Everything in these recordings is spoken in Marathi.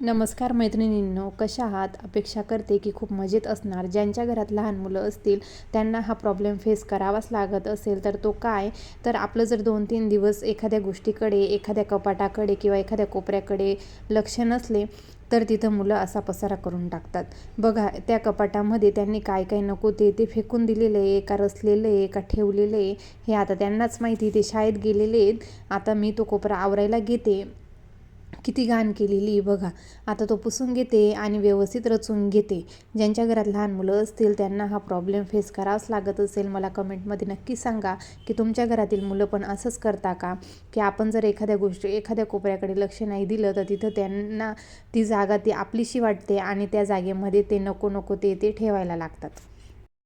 नमस्कार मैत्रिणींनो, कशा आहात? अपेक्षा करते की खूप मजेत असणार. ज्यांच्या घरात लहान मुलं असतील त्यांना हा प्रॉब्लेम फेस करावाच लागत असेल तर तो काय? तर आपलं जर 2-3 दिवस एखाद्या गोष्टीकडे, एखाद्या कपाटाकडे किंवा एखाद्या कोपऱ्याकडे लक्ष नसले तर तिथं मुलं असा पसारा करून टाकतात. बघा, त्या कपाटामध्ये त्यांनी काय काय नको ते फेकून दिलेलं आहे, का रचलेलं आहे, का ठेवलेलं आहे, हे आता त्यांनाच माहिती. ते शाळेत गेलेले आहेत. आता मी तो कोपरा आवरायला घेते. किती घाण केलेली आहे बघा. आता तो पुसून घेते आणि व्यवस्थित रचून घेते. ज्यांच्या घरात लहान मुलं असतील त्यांना हा प्रॉब्लेम फेस करावाच लागत असेल. मला कमेंटमध्ये नक्की सांगा की तुमच्या घरातील मुलं पण असंच करता का? की आपण जर एखाद्या कोपऱ्याकडे लक्ष नाही दिलं तर तिथं त्यांना ती जागा ती आपलीशी वाटते आणि त्या जागेमध्ये ते नको ते ठेवायला लागतात.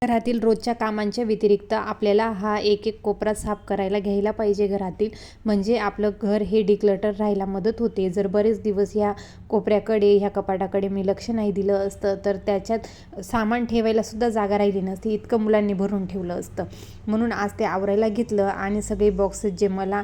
घरातील रोजच्या कामांच्या व्यतिरिक्त आपल्याला हा एक कोपरा साफ करायला घ्यायला पाहिजे घरातील. म्हणजे आपलं घर हे डिक्लटर राहायला मदत होते. जर बरेच दिवस ह्या कोपऱ्याकडे, ह्या कपाटाकडे मी लक्ष नाही दिलं असतं तर त्याच्यात सामान ठेवायला सुद्धा जागा राहिली नसती. इतकं मुलांनी भरून ठेवलं असतं. म्हणून आज ते आवरायला घेतलं आणि सगळे बॉक्सेस जे मला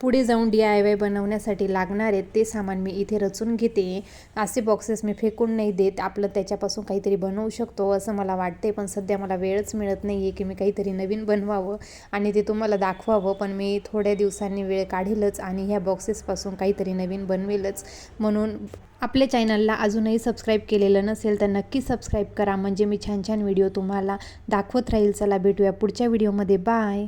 पुढे जाऊन DIY बनवण्यासाठी लागणार आहेत ते सामान मी इथे रचून घेते. असे बॉक्सेस मी फेकून नाही देत. आपलं त्याच्यापासून काहीतरी बनवू शकतो असं मला वाटते, पण सध्या मला वेळच मिळत नाही आहे की मी काहीतरी नवीन बनवावं आणि ते तुम्हाला दाखवावं. पण मी थोड्या दिवसांनी वेळ काढेलच आणि ह्या बॉक्सेसपासून काहीतरी नवीन बनवेलच. म्हणून आपल्या चॅनलला अजूनही सबस्क्राईब केलेलं नसेल तर नक्की सबस्क्राईब करा, म्हणजे मी छान छान व्हिडिओ तुम्हाला दाखवत राहील. चला भेटूया पुढच्या व्हिडिओमध्ये. बाय.